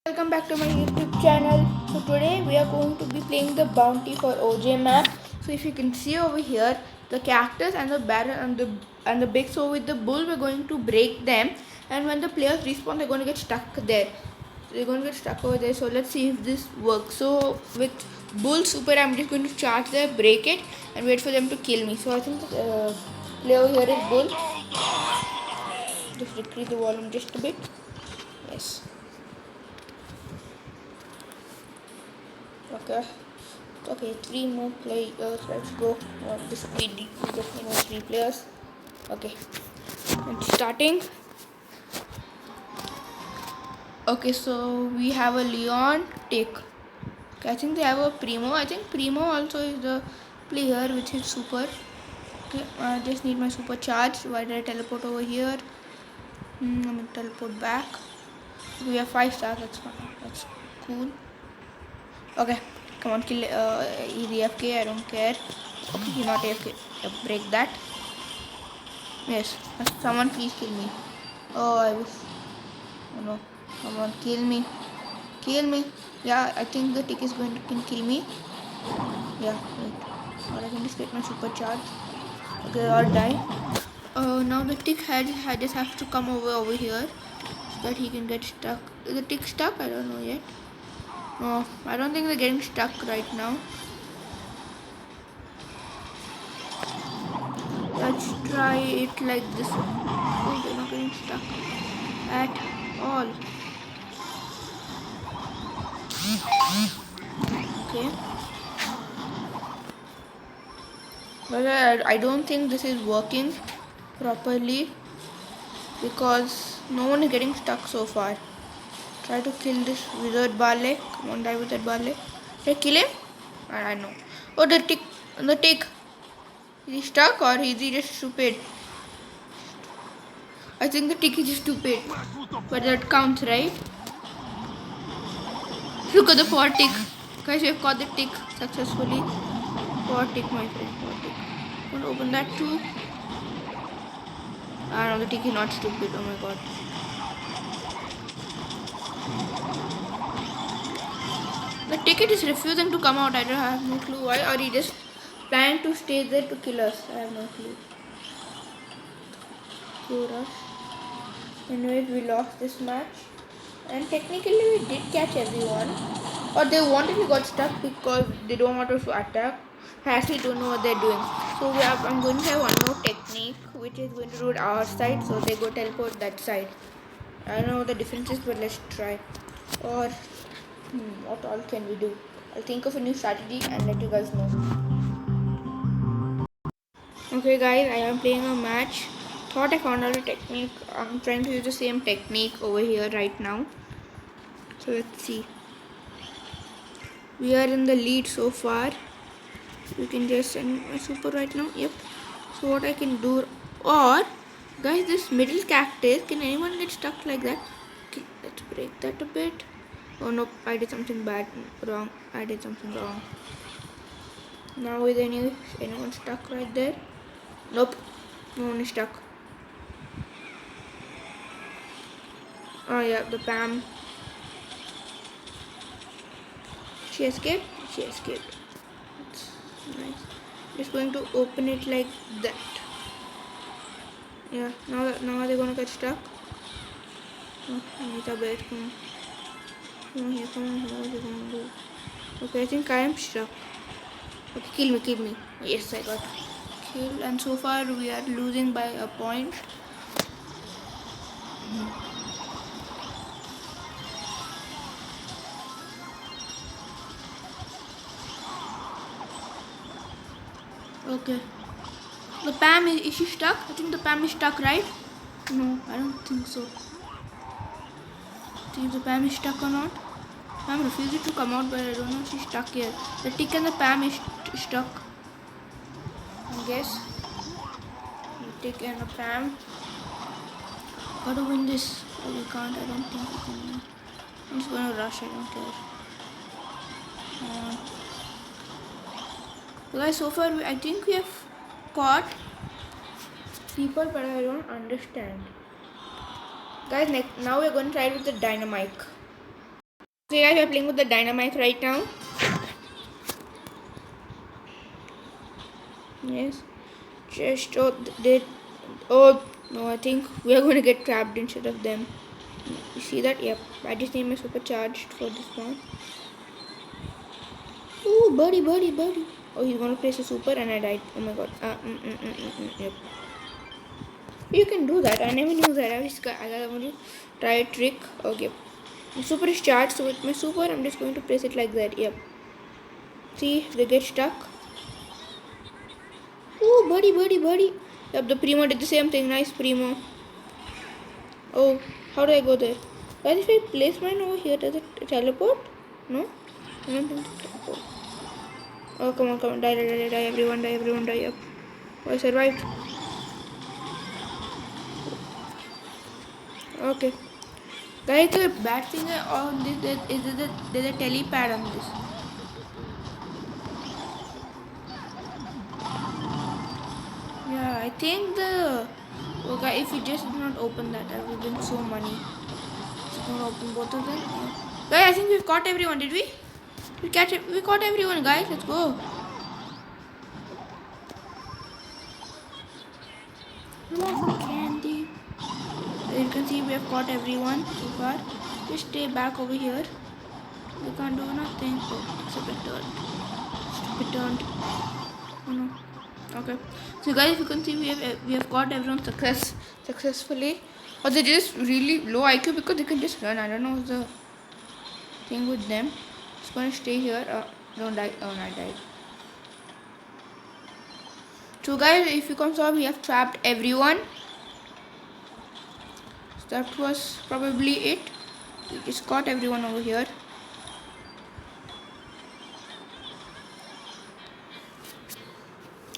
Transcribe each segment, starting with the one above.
Welcome back to my YouTube channel. So today we are going to be playing the bounty for OJ map. So if you can see over here, the cactus and the barrel and the big so with the bull, we're going to break them, and when the players respawn, they're going to get stuck there. So they're going to get stuck over there. So let's see if this works. So with bull super, I'm just going to charge there, break it, and wait for them to kill me. So I think the player over here is bull. Just decrease the volume just a bit. Yes. Okay, 3 more players. Let's go. This speed. We just need 3 players. Okay, it's starting. Okay, so we have a Leon Tick. Okay, I think they have a Primo. I think Primo also is the player which is super. Okay, I just need my super charge. Why did I teleport over here? I'm gonna teleport back. We have 5 stars. That's fine. That's cool. Okay, come on, kill. He's AFK. I don't care. Okay, he's not AFK. Break that. Yes, someone please kill me. Oh, I wish. Oh no, someone kill me. Kill me. Yeah, I think the tick is going to can kill me. Yeah, wait. Or I can just get my super charge. Okay, or die. Oh, now the tick had just have to come over here so that he can get stuck. Is the tick stuck? I don't know yet. No, I don't think they're getting stuck right now. Let's try it like this. Oh, they're not getting stuck at all. Okay. But I don't think this is working properly because no one is getting stuck so far. Try to kill this wizard Barley. Come on, die with that Barley. Did I kill him? I know. Oh, the tick. The tick. Is he stuck or is he just stupid? I think the tick is just stupid. But that counts, right? Look at the poor tick. Guys, we have caught the tick successfully. Poor tick, my friend. Poor tick. I'm gonna open that too. Ah, no, the tick is not stupid. Oh my god. The ticket is refusing to come out. I don't have no clue why. Or he just planning to stay there to kill us. I have no clue. Cure us. Anyways, we lost this match. And technically we did catch everyone. Or they wanted we got stuck because they don't want us to attack. I actually don't know what they're doing. So I'm going to have one more technique which is going to do it our side. So they go teleport that side. I don't know the differences, but let's try. Or what all can we do? I'll think of a new strategy and let you guys know. Okay guys, I am playing a match. Thought I found out a technique. I'm trying to use the same technique over here right now. So let's see. We are in the lead so far. You can just send my super right now. Yep. So what I can do, or guys, this middle cactus, can anyone get stuck like that? Okay, let's break that a bit. Oh no, I did something wrong. I did something wrong. Now is anyone stuck right there? Nope, no one is stuck. Oh yeah, the Pam. She escaped? She escaped. That's nice. Just going to open it like that. Yeah, now they're gonna get stuck. Oh, Anita Bear, come on. Come on here, come on, what are they gonna do? Okay, I think I am stuck. Okay, kill me. Yes, I got killed, and so far we are losing by a point. Okay. The Pam, is she stuck? I think the Pam is stuck, right? No, I don't think so. See if the Pam is stuck or not. Pam refuses to come out, but I don't know if she's stuck here. The tick and the Pam is stuck. I guess. The tick and the Pam. Gotta win this. Oh, we can't. I don't think we can win. I'm just gonna rush. I don't care. So guys, so far I think we have caught people, but I don't understand. Guys, now we're going to try with the dynamite. So guys, we're playing with the dynamite right now. Yes. Just oh no, I think we are going to get trapped instead of them. You see that? Yep. I just need my supercharged for this one. Ooh, birdie. Oh, he's going to place a super and I died. Oh my god. Yep. You can do that. I never knew that. I got to try a trick. Okay. My super is charged, so with my super, I'm just going to press it like that. Yep. See, they get stuck. Ooh, birdie. Yep, the Primo did the same thing. Nice, Primo. Oh, how do I go there? Guys, if I place mine over here, does it teleport? No? I don't think it teleport. Oh, come on. Die, everyone die. Yep. Oh, I survived. Okay. Guys, the bad thing on this is that there's a telepad on this. Yeah, I think okay, if we just did not open that, I would have been so money. Just not open both of them. Yeah. Guys, I think we've caught everyone, did we? We caught everyone, guys. Let's go. Love candy. As you can see, we have caught everyone so far. Just stay back over here. We can't do nothing. Oh, except it turned. Stupid turned. Oh no. Okay. So guys, if you can see, we have got everyone successfully. Or they just really low IQ because they can just run. I don't know what's the thing with them. Just gonna stay here. Don't die. Oh no, I died. So guys, if you can saw, we have trapped everyone. So that was probably it. We just got everyone over here.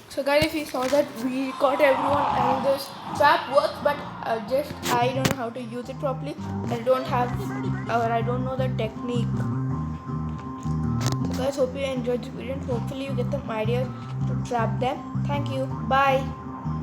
So guys, if you saw that we got everyone and this trap works, but just I don't know how to use it properly. I don't have or I don't know the technique. So guys, hope you enjoyed this video and hopefully you get some ideas to trap them. Thank you. Bye.